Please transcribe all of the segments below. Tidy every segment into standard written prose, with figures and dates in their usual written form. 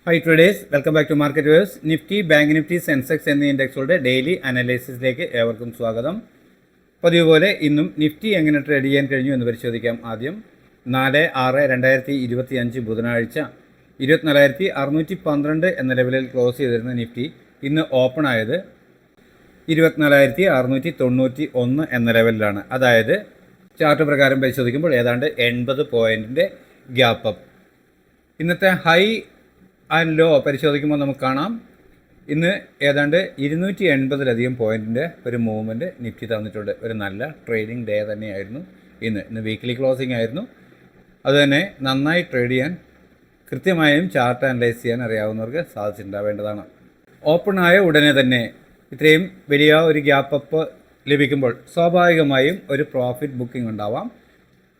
High traders, welcome back to market verse. Nifty, bank Nifty, Sensex എന്നീ ഇൻഡെക്സുകളുടെ daily അനാലിസിസിലേക്ക് ഏവർക്കും സ്വാഗതം. പതിവ് പോലെ ഇന്നും നിഫ്റ്റി എങ്ങനെ ട്രേഡ് ചെയ്യാൻ കഴിഞ്ഞു എന്ന് പരിശോധിക്കാം. ആദ്യം 4/6/2025 ബുധനാഴ്ച 24,612 എന്ന ലെവലിൽ ക്ലോസ് ചെയ്തിരുന്ന നിഫ്റ്റി ഇന്ന് ഓപ്പൺ ആയത് 24,691 എന്ന ലെവലിലാണ്. അതായത് ചാർട്ട് പ്രകാരം പരിശോധിക്കുമ്പോൾ ഏതാണ്ട് 80 പോയിൻറ്റിൻ്റെ ഗ്യാപ്പ് അപ്പ്. ഇന്നത്തെ ഹൈ ആൻഡ് ലോ പരിശോധിക്കുമ്പോൾ നമുക്ക് കാണാം ഇന്ന് ഏതാണ്ട് 280-ലധികം പോയിൻറ്റിൻ്റെ ഒരു മൂവ്മെൻറ്റ് നിഫ്റ്റി തന്നിട്ടുണ്ട്. ഒരു നല്ല ട്രേഡിംഗ് ഡേ തന്നെയായിരുന്നു ഇന്ന് വീക്ക്ലി ക്ലോസിംഗ് ആയിരുന്നു. അതുതന്നെ നന്നായി ട്രേഡ് ചെയ്യാൻ കൃത്യമായും ചാർട്ട് അനലൈസ് ചെയ്യാൻ അറിയാവുന്നവർക്ക് സാധിച്ചിട്ടുണ്ടാവേണ്ടതാണ്. ഓപ്പൺ ആയ ഉടനെ തന്നെ ഇത്രയും വലിയ ഒരു ഗ്യാപ്പ് അപ്പ് ലഭിക്കുമ്പോൾ സ്വാഭാവികമായും ഒരു പ്രോഫിറ്റ് ബുക്കിംഗ് ഉണ്ടാവാം.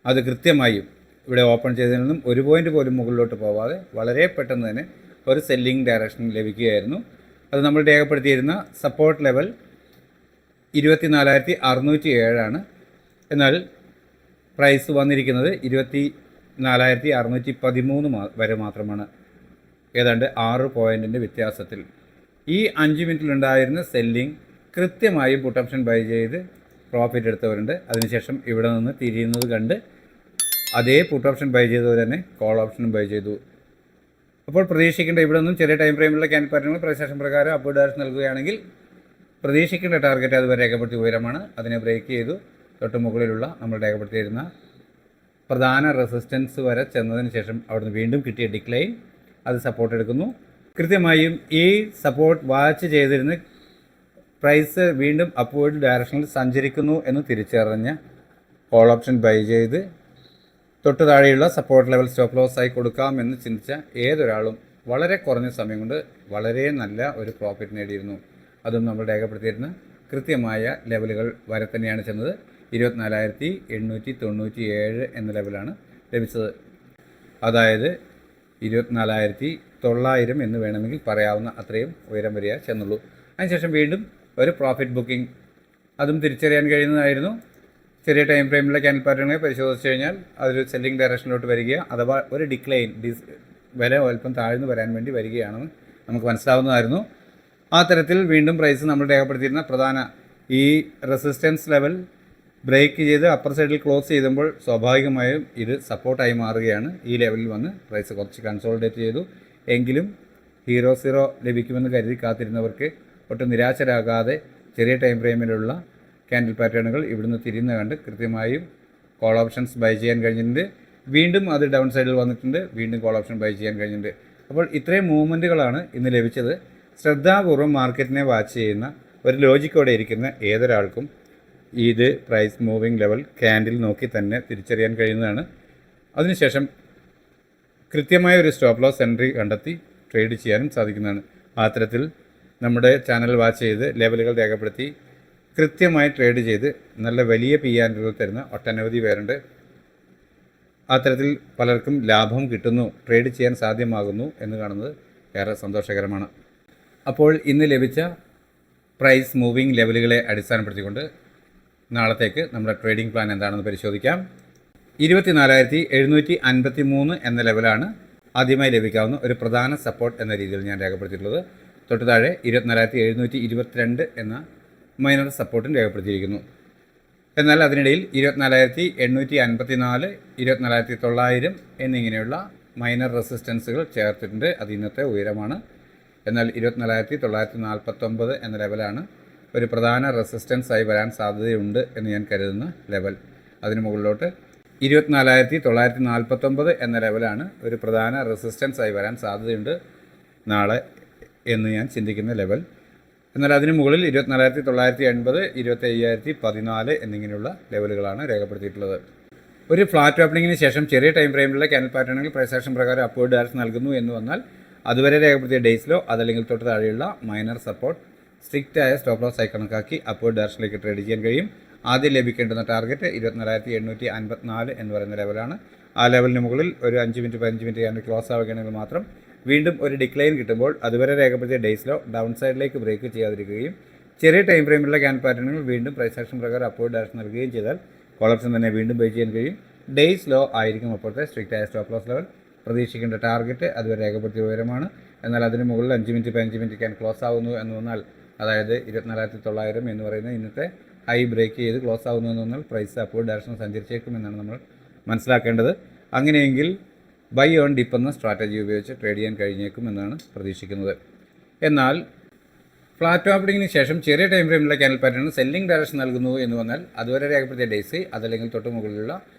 അത് കൃത്യമായും ഇവിടെ ഓപ്പൺ ചെയ്തതിൽ നിന്നും ഒരു പോയിൻ്റ് പോലും മുകളിലോട്ട് പോവാതെ വളരെ പെട്ടെന്ന് തന്നെ ഒരു സെല്ലിംഗ് ഡയറക്ഷൻ ലഭിക്കുകയായിരുന്നു. അത് നമ്മൾ രേഖപ്പെടുത്തിയിരുന്ന സപ്പോർട്ട് ലെവൽ 24,607 എന്നാൽ പ്രൈസ് വന്നിരിക്കുന്നത് 24,613 വരെ മാത്രമാണ്. ഏതാണ്ട് 6 പോയിൻറ്റിൻ്റെ വ്യത്യാസത്തിൽ ഈ 5 മിനിറ്റിലുണ്ടായിരുന്ന സെല്ലിംഗ് കൃത്യമായും പുട്ട് ഓപ്ഷൻ ബൈ ചെയ്ത് പ്രോഫിറ്റ് എടുത്തവരുണ്ട്. അതിനുശേഷം ഇവിടെ നിന്ന് തിരിയുന്നത് കണ്ട് അതേ പുട്ട് ഓപ്ഷൻ ബൈ ചെയ്തവർ തന്നെ കോൾ ഓപ്ഷനും ബൈ ചെയ്തു. അപ്പോൾ പ്രതീക്ഷിക്കേണ്ട ഇവിടെ നിന്നും ചെറിയ ടൈം ഫ്രെയിമിലുള്ള ക്യാൻഡിൽ പാറ്റേണുകൾ പ്രൈസ് പ്രകാരം അപ്വേർഡ് ഡയറക്ഷൻ നൽകുകയാണെങ്കിൽ പ്രതീക്ഷിക്കേണ്ട ടാർഗറ്റ് അതുവരെ രേഖപ്പെടുത്തിയ ഉയരമാണ്. അതിനെ ബ്രേക്ക് ചെയ്തു തൊട്ട് മുകളിലുള്ള നമ്മൾ രേഖപ്പെടുത്തിയിരുന്ന പ്രധാന റെസിസ്റ്റൻസ് വരെ ചെന്നതിന് ശേഷം അവിടുന്ന് വീണ്ടും കിട്ടിയ ഡിക്ലൈൻ അത് സപ്പോർട്ട് എടുക്കുന്നു. കൃത്യമായും ഈ സപ്പോർട്ട് വാച്ച് ചെയ്തിരുന്ന് പ്രൈസ് വീണ്ടും അപ്വേർഡ് ഡയറക്ഷനിൽ സഞ്ചരിക്കുന്നു എന്ന് തിരിച്ചറിഞ്ഞ് കോൾ ഓപ്ഷൻ ബൈ ചെയ്ത് തൊട്ട് താഴെയുള്ള സപ്പോർട്ട് ലെവൽ സ്റ്റോപ്പ് ലോസ് ആയി കൊടുക്കാമെന്ന് ചിന്തിച്ച ഏതൊരാളും വളരെ കുറഞ്ഞ സമയം കൊണ്ട് വളരെ നല്ല ഒരു പ്രോഫിറ്റ് നേടിയിരുന്നു. അതും നമ്മൾ രേഖപ്പെടുത്തിയിരുന്ന കൃത്യമായ ലെവലുകൾ വരെ തന്നെയാണ് ചെന്നത്. 24,897 എന്ന ലെവലാണ് ലഭിച്ചത്. അതായത് 24,900 എന്ന് വേണമെങ്കിൽ പറയാവുന്ന അത്രയും ഉയരം വരെയേ ചെന്നുള്ളൂ. അതിനുശേഷം വീണ്ടും ഒരു പ്രോഫിറ്റ് ബുക്കിംഗ് അതും തിരിച്ചറിയാൻ കഴിയുന്നതായിരുന്നു. ചെറിയ ടൈം ഫ്രെയിമിലെ ക്യാൻഡിൽ പാറ്റേണുകളെ പരിശോധിച്ച് കഴിഞ്ഞാൽ അതൊരു സെല്ലിംഗ് ഡയറക്ഷനിലോട്ട് വരിക അഥവാ ഒരു ഡിക്ലൈൻ വില അല്പം താഴ്ന്നു വരാൻ വേണ്ടി വരികയാണെന്ന് നമുക്ക് മനസ്സിലാവുന്നതായിരുന്നു. ആ തരത്തിൽ വീണ്ടും പ്രൈസ് നമ്മൾ രേഖപ്പെടുത്തിയിരുന്ന പ്രധാന ഈ റെസിസ്റ്റൻസ് ലെവൽ ബ്രേക്ക് ചെയ്ത് അപ്പർ സൈഡിൽ ക്ലോസ് ചെയ്യുമ്പോൾ സ്വാഭാവികമായും ഇത് സപ്പോർട്ടായി മാറുകയാണ്. ഈ ലെവലിൽ വന്ന് പ്രൈസ് കുറച്ച് കൺസോളിഡേറ്റ് ചെയ്തു. എങ്കിലും ഹീറോ സീറോ ലഭിക്കുമെന്ന് കരുതി കാത്തിരുന്നവർക്ക് ഒട്ടും നിരാശരാകാതെ ചെറിയ ടൈം ഫ്രെയിമിലുള്ള ക്യാൻഡിൽ പാറ്റേണുകൾ ഇവിടുന്ന് തിരിയുന്ന കണ്ട് കൃത്യമായും കോൾ ഓപ്ഷൻസ് ബൈ ചെയ്യാൻ കഴിഞ്ഞിട്ടുണ്ട്. വീണ്ടും അത് ഡൗൺ സൈഡിൽ വന്നിട്ടുണ്ട്. വീണ്ടും കോൾ ഓപ്ഷൻ ബൈ ചെയ്യാൻ കഴിഞ്ഞിട്ടുണ്ട്. അപ്പോൾ ഇത്രയും മൂവ്മെൻറ്റുകളാണ് ഇന്ന് ലഭിച്ചത്. ശ്രദ്ധാപൂർവം മാർക്കറ്റിനെ വാച്ച് ചെയ്യുന്ന ഒരു ലോജിക്കോടെ ഇരിക്കുന്ന ഏതൊരാൾക്കും ഇത് പ്രൈസ് മൂവിംഗ് ലെവൽ ക്യാൻഡിൽ നോക്കി തന്നെ തിരിച്ചറിയാൻ കഴിയുന്നതാണ്. അതിനുശേഷം കൃത്യമായ ഒരു സ്റ്റോപ്പ് ലോസ് എൻട്രി കണ്ടെത്തി ട്രേഡ് ചെയ്യാനും സാധിക്കുന്നതാണ്. ആ തരത്തിൽ നമ്മുടെ ചാനൽ വാച്ച് ചെയ്ത് ലെവലുകൾ രേഖപ്പെടുത്തി കൃത്യമായി ട്രേഡ് ചെയ്ത് നല്ല വലിയ PRകൾ തരുന്ന ഒട്ടനവധി പേരുണ്ട്. ആ തരത്തിൽ പലർക്കും ലാഭം കിട്ടുന്നു, ട്രേഡ് ചെയ്യാൻ സാധ്യമാകുന്നു എന്ന് കാണുന്നത് ഏറെ സന്തോഷകരമാണ്. അപ്പോൾ ഇന്ന് ലഭിച്ച പ്രൈസ് മൂവിംഗ് ലെവലുകളെ അടിസ്ഥാനപ്പെടുത്തിക്കൊണ്ട് നാളത്തേക്ക് നമ്മുടെ ട്രേഡിംഗ് പ്ലാൻ എന്താണെന്ന് പരിശോധിക്കാം. 24,753 എന്ന ലെവലാണ് ആദ്യമായി ലഭിക്കാവുന്ന ഒരു പ്രധാന സപ്പോർട്ട് എന്ന രീതിയിൽ ഞാൻ രേഖപ്പെടുത്തിയിട്ടുള്ളത്. തൊട്ട് താഴെ 24,722 എന്ന മൈനർ സപ്പോർട്ടും രേഖപ്പെടുത്തിയിരിക്കുന്നു. എന്നാൽ അതിനിടയിൽ 24,854, 24,900 എന്നിങ്ങനെയുള്ള മൈനർ റെസിസ്റ്റൻസുകൾ ചേർത്തിട്ടുണ്ട്. അത് ഇന്നത്തെ ഉയരമാണ്. എന്നാൽ 24,949 എന്ന ലെവലാണ് ഒരു പ്രധാന റെസിസ്റ്റൻസായി വരാൻ സാധ്യതയുണ്ട് എന്ന് ഞാൻ കരുതുന്ന ലെവൽ. അതിന് മുകളിലോട്ട് 24,949 എന്ന ലെവലാണ് ഒരു പ്രധാന റെസിസ്റ്റൻസായി വരാൻ സാധ്യതയുണ്ട് നാളെ എന്ന് ഞാൻ ചിന്തിക്കുന്ന ലെവൽ. എന്നാൽ അതിന് മുകളിൽ 24,980, 25,014 എന്നിങ്ങനെയുള്ള ലെവലുകളാണ് രേഖപ്പെടുത്തിയിട്ടുള്ളത്. ഒരു ഫ്ലാറ്റ് ഓപ്പണിങ്ങിന് ശേഷം ചെറിയ ടൈം ഫ്രെയിമിലുള്ള ക്യാൻഡിൽ പാറ്റേണുകൾ പ്രൈസ് ആക്ഷൻ പ്രകാരം അപ്വേർഡ് ഡയറക്ഷൻ നൽകുന്നു എന്ന് വന്നാൽ അതുവരെ രേഖപ്പെടുത്തിയ ഡേയ്സിലോ അതല്ലെങ്കിൽ തൊട്ട് താഴെയുള്ള മൈനർ സപ്പോർട്ട് സ്ട്രിക്റ്റായ സ്റ്റോപ്പ് ലോസ് ആയി കണക്കാക്കി അപ്വേർഡ് ഡയറക്ഷനിലേക്ക് ട്രേഡ് ചെയ്യാൻ കഴിയും. ആദ്യം ലഭിക്കേണ്ടുന്ന ടാർഗറ്റ് 24,854 എന്ന് പറയുന്ന ലെവലാണ്. ആ ലെവലിന് മുകളിൽ ഒരു 5 മിനിറ്റ് 15 മിനിറ്റ് ക്യാൻഡിൽ ക്ലോസ് ആവുകയാണെങ്കിൽ മാത്രം വീണ്ടും ഒരു ഡിക്ലൈൻ കിട്ടുമ്പോൾ അതുവരെ രേഖപ്പെടുത്തിയ ഡേയ്സിലോ ഡൗൺ സൈഡിലേക്ക് ബ്രേക്ക് ചെയ്യാതിരിക്കുകയും ചെറിയ ടൈം ഫ്രെയിമിലുള്ള ക്യാൻഡിൽ പാറ്റേണുകൾ വീണ്ടും പ്രൈസ് ആക്ഷൻ പ്രകാരം അപ്വേർഡ് ഡയറക്ഷൻ നൽകുകയും ചെയ്താൽ കോൾ ഓപ്ഷൻ തന്നെ വീണ്ടും ബൈ ചെയ്യാൻ കഴിയും. ഡേയ്സ് ലോ ആയിരിക്കും അപ്പോഴത്തെ സ്ട്രിക്റ്റ് ആയ സ്റ്റോപ്പ് ലോസ് ലെവൽ. പ്രതീക്ഷിക്കേണ്ട ടാർഗറ്റ് അതുവരെ രേഖപ്പെടുത്തിയ ഉയരമാണ്. എന്നാൽ അതിന് മുകളിൽ 5 മിനിറ്റ് 15 മിനിറ്റ് ക്യാൻ ക്ലോസ് ആവുന്നു എന്ന് വന്നാൽ, അതായത് 24,900 എന്ന് പറയുന്ന ഇന്നത്തെ ഹൈ ബ്രേക്ക് ചെയ്ത് ക്ലോസ് ആവുന്നു എന്ന് വന്നാൽ പ്രൈസ് അപ്വേർഡ് ഡയറക്ഷൻ സഞ്ചരിച്ചേക്കുമെന്നാണ് നമ്മൾ മനസ്സിലാക്കേണ്ടത്. അങ്ങനെയെങ്കിൽ ബൈ ഓൺ ഡിപ്പ് എന്ന സ്ട്രാറ്റജി ഉപയോഗിച്ച് ട്രേഡ് ചെയ്യാൻ കഴിഞ്ഞേക്കും എന്നാണ് പ്രതീക്ഷിക്കുന്നത്. എന്നാൽ ഫ്ലാറ്റ് ഓപ്പണിങ്ങിന് ശേഷം ചെറിയ ടൈം ഫ്രെയിമിലുള്ള ക്യാൻഡിൽ പാറ്റേൺ സെല്ലിംഗ് ഡയറക്ഷൻ നൽകുന്നു എന്ന് വന്നാൽ അതുവരെ രേഖപ്പെടുത്തിയ ഡേയ്സ് അതല്ലെങ്കിൽ തൊട്ട് മുകളിലുള്ള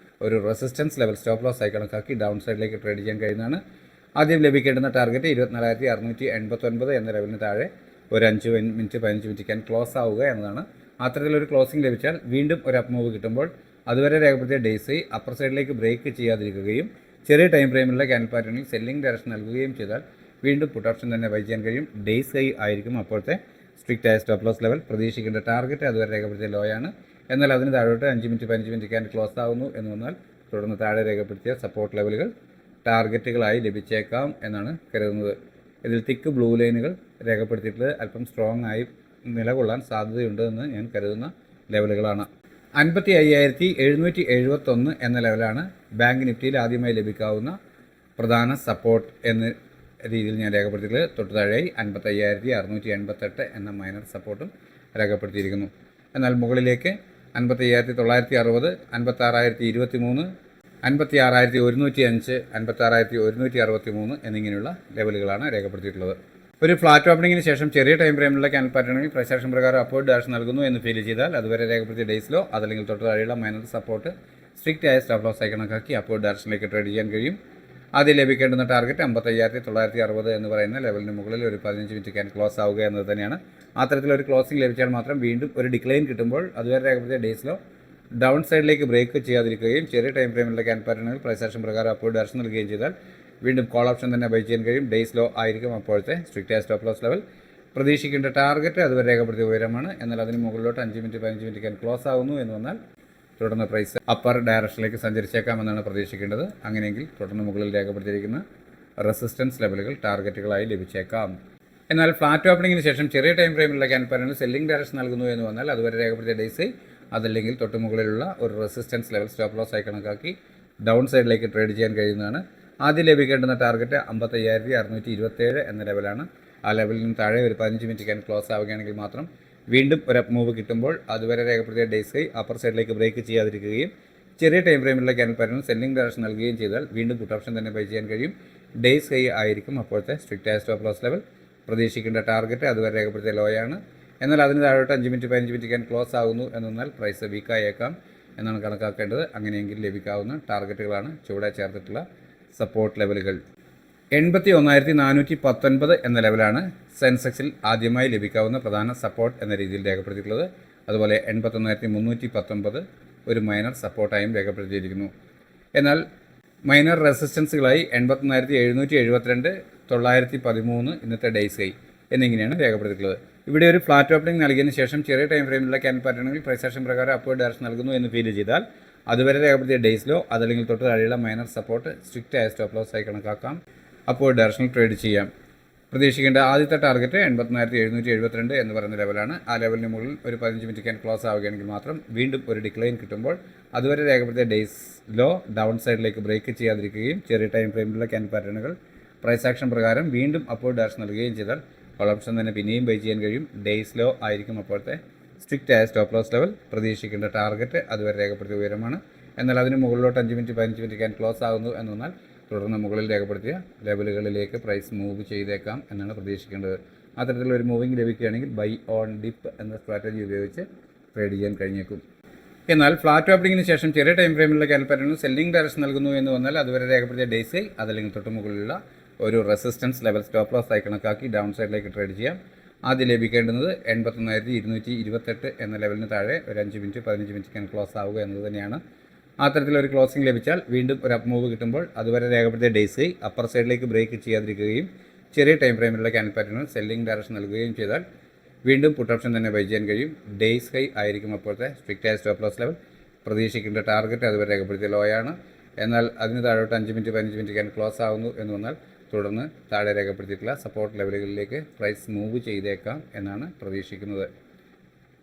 ഒരു റെസിസ്റ്റൻസ് ലെവൽ സ്റ്റോപ്പ് ലോസ് ആയി കണക്കാക്കി ഡൗൺ സൈഡിലേക്ക് ട്രേഡ് ചെയ്യാൻ കഴിയുന്നതാണ്. ആദ്യം ലഭിക്കേണ്ടുന്ന ടാർഗറ്റ് 24,689 എന്ന ലെവലിന് താഴെ ഒരു 5 മിനിറ്റ് 15 മിനിറ്റ് ക്യാൻ ക്ലോസ് ആവുക എന്നതാണ്. അത്തരത്തിലൊരു ക്ലോസിംഗ് ലഭിച്ചാൽ വീണ്ടും ഒരു അപ്പ് മൂവ് കിട്ടുമ്പോൾ അതുവരെ രേഖപ്പെടുത്തിയ ഡേയ്സ് അപ്പർ സൈഡിലേക്ക് ബ്രേക്ക് ചെയ്യാതിരിക്കുകയും ചെറിയ ടൈം ഫ്രെയിമിലുള്ള ക്യാൻഡിൽ പാറ്റേണിൽ സെല്ലിംഗ് ഡയറക്ഷൻ നൽകുകയും ചെയ്താൽ വീണ്ടും പുട്ട് ഓപ്ഷൻ തന്നെ ബൈ ചെയ്യാൻ കഴിയും. ഡേയ്സ് ഹൈ ആയിരിക്കും അപ്പോഴത്തെ സ്ട്രിക്റ്റ് ആയ സ്റ്റോപ്പ് ലോസ് ലെവൽ. പ്രതീക്ഷിക്കേണ്ട ടാർഗറ്റ് അതുവരെ രേഖപ്പെടുത്തിയ ലോ ആണ്. എന്നാൽ അതിന് താഴോട്ട് 5 മിനിറ്റ് 15 മിനിറ്റ് ക്യാൻഡിൽ ക്ലോസ് ആവുന്നു എന്ന് വന്നാൽ തുടർന്ന് താഴെ രേഖപ്പെടുത്തിയ സപ്പോർട്ട് ലെവലുകൾ ടാർഗറ്റുകളായി ലഭിച്ചേക്കാം എന്നാണ് കരുതുന്നത്. ഇതിൽ തിക്ക് ബ്ലൂ ലൈനുകൾ രേഖപ്പെടുത്തിയിട്ടുള്ളത് അല്പം സ്ട്രോങ് ആയി നിലകൊള്ളാൻ സാധ്യതയുണ്ടെന്ന് ഞാൻ കരുതുന്ന ലെവലുകളാണ്. 55,771 എന്ന ലെവലാണ് ബാങ്ക് നിഫ്റ്റിയിൽ ആദ്യമായി ലഭിക്കാവുന്ന പ്രധാന സപ്പോർട്ട് എന്ന രീതിയിൽ ഞാൻ രേഖപ്പെടുത്തിയിട്ടുള്ളത്. തൊട്ട് താഴെയായി 55,688 എന്ന മൈനർ സപ്പോർട്ടും രേഖപ്പെടുത്തിയിരിക്കുന്നു. എന്നാൽ മുകളിലേക്ക് 55,960, 56,023, 56,105, 56,163 എന്നിങ്ങനെയുള്ള ലെവലുകളാണ് രേഖപ്പെടുത്തിയിട്ടുള്ളത്. ഒരു ഫ്ലാറ്റ് ഓപ്പണിങ്ങിന് ശേഷം ചെറിയ ടൈം ഫ്രെയിമിലുള്ള ക്യാൻഡിൽ പാറ്റേണുകളിൽ പ്രൈസ് ആക്ഷൻ പ്രകാരം അപ്വേർഡ് ഡയറക്ഷൻ നൽകുന്നു എന്ന് ഫീൽ ചെയ്താൽ അതുവരെ രേഖപ്പെടുത്തിയ ഡേയ്സിലോ അതല്ലെങ്കിൽ തൊട്ട് താഴെയുള്ള മൈനർ സപ്പോർട്ട് സ്ട്രിക്റ്റ് ആയ സ്റ്റോപ്പ് ലോസ് ആയി കണക്കാക്കി അപ്വേർഡ് ഡയറക്ഷനിലേക്ക് ട്രേഡ് ചെയ്യാൻ കഴിയും. ആദ്യം ലഭിക്കേണ്ടുന്ന ടാർഗറ്റ് 55,960 എന്ന് പറയുന്ന ലെവലിന് മുകളിൽ ഒരു 15 മിനിറ്റ് ക്യാൻ ക്ലോസ് ആവുക എന്നത് തന്നെയാണ്. അത്തരത്തിലൊരു ക്ലോസിംഗ് ലഭിച്ചാൽ മാത്രം വീണ്ടും ഒരു ഡിക്ലൈൻ കിട്ടുമ്പോൾ അതുവരെ രേഖപ്പെടുത്തിയ ഡേയ്സിലോ ഡൗൺ സൈഡിലേക്ക് ബ്രേക്ക് ചെയ്യാതിരിക്കുകയും ചെറിയ ടൈം ഫ്രെയിമിലുള്ള ക്യാൻ പാറ്റേണുകൾ പ്രൈസ് ആക്ഷൻ പ്രകാരം അപ്വേർഡ് ഡയറക്ഷൻ നൽകുകയും ചെയ്താൽ വീണ്ടും കോൾ ഓപ്ഷൻ തന്നെ ബൈ ചെയ്യാൻ കഴിയും. ഡേയ്സ് ലോ ആയിരിക്കും അപ്പോഴത്തെ സ്ട്രിക്റ്റ് ആയ സ്റ്റോപ്പ് ലോസ് ലെവൽ. പ്രതീക്ഷിക്കേണ്ട ടാർഗറ്റ് അതുവരെ രേഖപ്പെടുത്തിയ ഉയരമാണ്. എന്നാൽ അതിന് മുകളിലോട്ട് 5 മിനിറ്റ് 15 മിനിറ്റ് ക്യാൻ ക്ലോസ് ആവുന്നു എന്ന് വന്നാൽ തുടർന്ന് പ്രൈസ് അപ്പർ ഡയറക്ഷനിലേക്ക് സഞ്ചരിച്ചേക്കാമെന്നാണ് പ്രതീക്ഷിക്കേണ്ടത്. അങ്ങനെയെങ്കിൽ തുടർന്ന് മുകളിൽ രേഖപ്പെടുത്തിയിരിക്കുന്ന റെസിസ്റ്റൻസ് ലെവലുകൾ ടാർഗറ്റുകളായി ലഭിച്ചേക്കാം. എന്നാൽ ഫ്ലാറ്റ് ഓപ്പണിങ്ങിന് ശേഷം ചെറിയ ടൈം ഫ്രെയിമിലുള്ള ക്യാൻ പാറ്റേണിൽ സെല്ലിംഗ് ഡയറക്ഷൻ നൽകുന്നു എന്ന് വന്നാൽ അതുവരെ രേഖപ്പെടുത്തിയ ഡേയ്സ് അതല്ലെങ്കിൽ തൊട്ട് മുകളിലുള്ള ഒരു റെസിസ്റ്റൻസ് ലെവൽ സ്റ്റോപ്പ് ലോസ് ആയി കണക്കാക്കി ഡൗൺ സൈഡിലേക്ക് ട്രേഡ് ചെയ്യാൻ കഴിയുന്നതാണ്. ആദ്യം ലഭിക്കേണ്ടുന്ന ടാർഗറ്റ് 55,627 എന്ന ലെവലാണ്. ആ ലെവലിൽ നിന്ന് താഴെ ഒരു 15 മിനിറ്റ് ക്യാൻ ക്ലോസ് ആവുകയാണെങ്കിൽ മാത്രം വീണ്ടും ഒരു അപ്പ് മൂവ് കിട്ടുമ്പോൾ അതുവരെ രേഖപ്പെടുത്തിയ ഡേയ്സ് അപ്പർ സൈഡിലേക്ക് ബ്രേക്ക് ചെയ്യാതിരിക്കുകയും ചെറിയ ടൈം ഫ്രെയിമിലുള്ള ക്യാൻ പാറ്റേൺ സെല്ലിംഗ് ഡയറക്ഷൻ നൽകുകയും ചെയ്താൽ വീണ്ടും പുട്ട് ഓപ്ഷൻ തന്നെ ബൈ ചെയ്യാൻ കഴിയും. ഡേയ്സ് ഹൈ ആയിരിക്കും അപ്പോഴത്തെ സ്ട്രിക്റ്റ് ആയ സ്റ്റോപ്പ് ലോസ് ലെവൽ. പ്രതീക്ഷിക്കേണ്ട ടാർഗറ്റ് അതുവരെ രേഖപ്പെടുത്തിയ ലോ ആണ്. എന്നാൽ അതിന് താഴോട്ട് 5 മിനിറ്റ് 15 മിനിറ്റ് ക്യാൻ ക്ലോസ് ആകുന്നു എന്നാൽ പ്രൈസ് വീക്കായേക്കാം എന്നാണ് കണക്കാക്കേണ്ടത്. അങ്ങനെയെങ്കിൽ ലഭിക്കാവുന്ന ടാർഗറ്റുകളാണ് ചുവടെ ചേർത്തിട്ടുള്ള സപ്പോർട്ട് ലെവലുകൾ. 81,419 എന്ന ലെവലാണ് സെൻസെക്സിൽ ആദ്യമായി ലഭിക്കാവുന്ന പ്രധാന സപ്പോർട്ട് എന്ന രീതിയിൽ രേഖപ്പെടുത്തിയിട്ടുള്ളത്. അതുപോലെ 81,319 ഒരു മൈനർ സപ്പോർട്ടായും രേഖപ്പെടുത്തിയിരിക്കുന്നു. എന്നാൽ മൈനർ റെസിസ്റ്റൻസുകളായി 81,772, 913 ഇന്നത്തെ ഡേയ്സ് ഹൈ എന്നിങ്ങനെയാണ് രേഖപ്പെടുത്തിയിട്ടുള്ളത്. ഇവിടെ ഒരു ഫ്ലാറ്റ് ഓപ്പണിംഗ് നൽകിയതിന് ശേഷം ചെറിയ ടൈം ഫ്രെയിമിലുള്ള ക്യാൻഡിൽ പാറ്റേണുകളിൽ പ്രൈസ് ആക്ഷൻ പ്രകാരം അപ്വേർഡ് ഡയറക്ഷൻ നൽകുന്നു എന്ന് ഫീൽ ചെയ്താൽ അതുവരെ രേഖപ്പെടുത്തിയ ഡേയ്സിലോ അതല്ലെങ്കിൽ തൊട്ട് താഴെയുള്ള മൈനർ സപ്പോർട്ട് സ്ട്രിക്റ്റ് ആയ സ്റ്റോപ്പ് ലോസ് ആയി കണക്കാക്കാം. അപ്വേർഡ് ഡയറക്ഷനിൽ ട്രേഡ് ചെയ്യാം. പ്രതീക്ഷിക്കേണ്ട ആദ്യത്തെ ടാർഗറ്റ് 81,772 എന്ന് പറയുന്ന ലെവലാണ്. ആ ലെവലിന് മുകളിൽ ഒരു 15 മിനിറ്റ് ക്യാൻ ക്ലോസ് ആവുകയാണെങ്കിൽ മാത്രം വീണ്ടും ഒരു ഡിക്ലൈൻ കിട്ടുമ്പോൾ അതുവരെ രേഖപ്പെടുത്തിയ ഡേയ്സിലോ ഡൗൺ സൈഡിലേക്ക് ബ്രേക്ക് ചെയ്യാതിരിക്കുകയും ചെറിയ ടൈം ഫ്രെയിമിലുള്ള ക്യാൻഡിൽ പാറ്റേണുകൾ പ്രൈസ് ആക്ഷൻ പ്രകാരം വീണ്ടും അപ്വേർഡ് ഡയറക്ഷൻ നൽകുകയും ചെയ്താൽ കോൾ ഓപ്ഷൻ തന്നെ പിന്നെയും ബൈ ചെയ്യാൻ കഴിയും. ഡേയ്സ് ലോ ആയിരിക്കും അപ്പോഴത്തെ സ്ട്രിക്റ്റ് ആയ സ്റ്റോപ്പ് ലോസ് ലെവൽ. പ്രതീക്ഷിക്കേണ്ട ടാർഗറ്റ് അതുവരെ രേഖപ്പെടുത്തിയ ഉയരമാണ്. എന്നാൽ അതിന് മുകളിലോട്ട് 5 മിനിറ്റ് 15 മിനിറ്റ് ക്യാൻ ക്ലോസ് ആകുന്നു എന്ന് വന്നാൽ തുടർന്ന് മുകളിൽ രേഖപ്പെടുത്തിയ ലെവലുകളിലേക്ക് പ്രൈസ് മൂവ് ചെയ്തേക്കാം എന്നാണ് പ്രതീക്ഷിക്കേണ്ടത്. അത്തരത്തിലൊരു മൂവിങ് ലഭിക്കുകയാണെങ്കിൽ ബൈ ഓൺ ഡിപ്പ് എന്ന സ്ട്രാറ്റജി ഉപയോഗിച്ച് ട്രേഡ് ചെയ്യാൻ കഴിഞ്ഞേക്കും. എന്നാൽ ഫ്ലാറ്റ് ഓപ്പണിങ്ങിന് ശേഷം ചെറിയ ടൈം ഫ്രെയിമിലുള്ള ക്യാൻഡിൽ പാറ്റേണിൽ സെല്ലിംഗ് ഡയറക്ഷൻ നൽകുന്നു എന്ന് വന്നാൽ അതുവരെ രേഖപ്പെടുത്തിയ ഡേയ്സ് അതല്ലെങ്കിൽ തൊട്ട് മുകളിലുള്ള ഒരു റെസിസ്റ്റൻസ് ലെവൽ സ്റ്റോപ്പ് ലോസ് ആയി കണക്കാക്കി ഡൗൺ സൈഡിലേക്ക് ട്രേഡ് ചെയ്യാം. ആദ്യം ലഭിക്കേണ്ടുന്നത് 81,228 എന്ന ലെവലിന് താഴെ ഒരു 5 മിനിറ്റ് 15 മിനിറ്റ് ക്യാൻ ക്ലോസ് ആവുക എന്നത് തന്നെയാണ്. അത്തരത്തിലൊരു ക്ലോസിംഗ് ലഭിച്ചാൽ വീണ്ടും ഒരു അപ്പ് മൂവ് കിട്ടുമ്പോൾ അതുവരെ രേഖപ്പെടുത്തിയ ഡേയ്സ് അപ്പർ സൈഡിലേക്ക് ബ്രേക്ക് ചെയ്യാതിരിക്കുകയും ചെറിയ ടൈം ഫ്രെയിമിലുള്ള ക്യാൻഡിൽ പാറ്റേണിൽ സെല്ലിംഗ് ഡയറക്ഷൻ നൽകുകയും ചെയ്താൽ വീണ്ടും പുട്ട് ഓപ്ഷൻ തന്നെ ബൈ ചെയ്യാൻ കഴിയും. ഡേയ്സ് ഹൈ ആയിരിക്കും അപ്പോഴത്തെ സ്ട്രിക്റ്റ് ആയ സ്റ്റോപ്പ് ലോസ് ലെവൽ. പ്രതീക്ഷിക്കേണ്ട ടാർഗറ്റ് അതുവരെ രേഖപ്പെടുത്തിയ ലോ ആണ്. എന്നാൽ അതിന് താഴോട്ട് 5 മിനിറ്റ് 15 മിനിറ്റ് ക്യാൻ ക്ലോസ് ആവുന്നു എന്ന് വന്നാൽ തുടർന്ന് താഴെ രേഖപ്പെടുത്തിയിട്ടുള്ള സപ്പോർട്ട് ലെവലുകളിലേക്ക് പ്രൈസ് മൂവ് ചെയ്തേക്കാം എന്നാണ് പ്രതീക്ഷിക്കുന്നത്.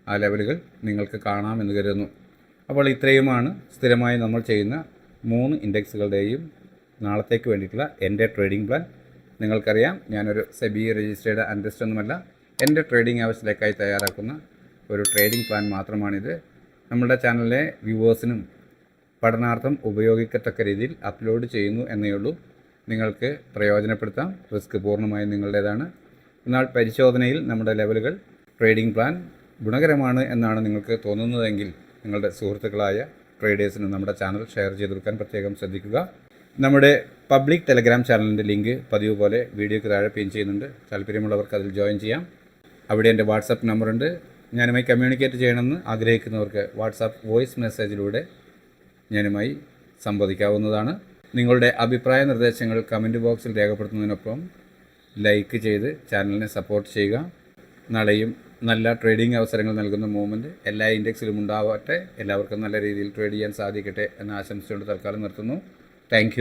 ആ ലെവലുകൾ നിങ്ങൾക്ക് കാണാമെന്ന് കരുതുന്നു. അപ്പോൾ ഇത്രയുമാണ് സ്ഥിരമായി നമ്മൾ ചെയ്യുന്ന 3 ഇൻഡെക്സുകളുടെയും നാളത്തേക്ക് വേണ്ടിയിട്ടുള്ള എൻ്റെ ട്രേഡിംഗ് പ്ലാൻ. നിങ്ങൾക്കറിയാം, ഞാനൊരു സെബി രജിസ്റ്റേർഡ് അനലിസ്റ്റ് ഒന്നുമല്ല. എൻ്റെ ട്രേഡിംഗ് ആവശ്യത്തിലേക്കായി തയ്യാറാക്കുന്ന ഒരു ട്രേഡിംഗ് പ്ലാൻ മാത്രമാണിത്. നമ്മുടെ ചാനലിലെ വ്യൂവേഴ്സിനും പഠനാർത്ഥം ഉപയോഗിക്കത്തക്ക രീതിയിൽ അപ്ലോഡ് ചെയ്യുന്നു എന്നേ ഉള്ളൂ. നിങ്ങൾക്ക് പ്രയോജനപ്പെടുത്താം. റിസ്ക് പൂർണ്ണമായും നിങ്ങളുടേതാണ്. എന്നാൽ പരിശോധനയിൽ നമ്മുടെ ലെവലുകൾ ട്രേഡിംഗ് പ്ലാൻ ഗുണകരമാണ് എന്നാണ് നിങ്ങൾക്ക് തോന്നുന്നതെങ്കിൽ നിങ്ങളുടെ സുഹൃത്തുക്കളായ ട്രേഡേഴ്സിന് നമ്മുടെ ചാനൽ ഷെയർ ചെയ്ത് കൊടുക്കാൻ പ്രത്യേകം ശ്രദ്ധിക്കുക. നമ്മുടെ പബ്ലിക് ടെലഗ്രാം ചാനലിൻ്റെ ലിങ്ക് പതിവ് പോലെ വീഡിയോയ്ക്ക് താഴെ പിൻ ചെയ്യുന്നുണ്ട്. താല്പര്യമുള്ളവർക്ക് അതിൽ ജോയിൻ ചെയ്യാം. അവിടെ എൻ്റെ വാട്സപ്പ് നമ്പറുണ്ട്. ഞാനുമായി കമ്മ്യൂണിക്കേറ്റ് ചെയ്യണമെന്ന് ആഗ്രഹിക്കുന്നവർക്ക് വാട്സാപ്പ് വോയിസ് മെസ്സേജിലൂടെ ഞാനുമായി സംവദിക്കാവുന്നതാണ്. നിങ്ങളുടെ അഭിപ്രായ നിർദ്ദേശങ്ങൾ കമൻറ്റ് ബോക്സിൽ രേഖപ്പെടുത്തുന്നതിനൊപ്പം ലൈക്ക് ചെയ്ത് ചാനലിനെ സപ്പോർട്ട് ചെയ്യുക. നാളെയും നല്ല ട്രേഡിംഗ് അവസരങ്ങൾ നൽകുന്ന മൂവ്മെൻറ്റ് എല്ലാ ഇൻഡെക്സിലും ഉണ്ടാവട്ടെ. എല്ലാവർക്കും നല്ല രീതിയിൽ ട്രേഡ് ചെയ്യാൻ സാധിക്കട്ടെ എന്ന ആശംസയോട് തൽക്കാലം നിർത്തുന്നു. താങ്ക്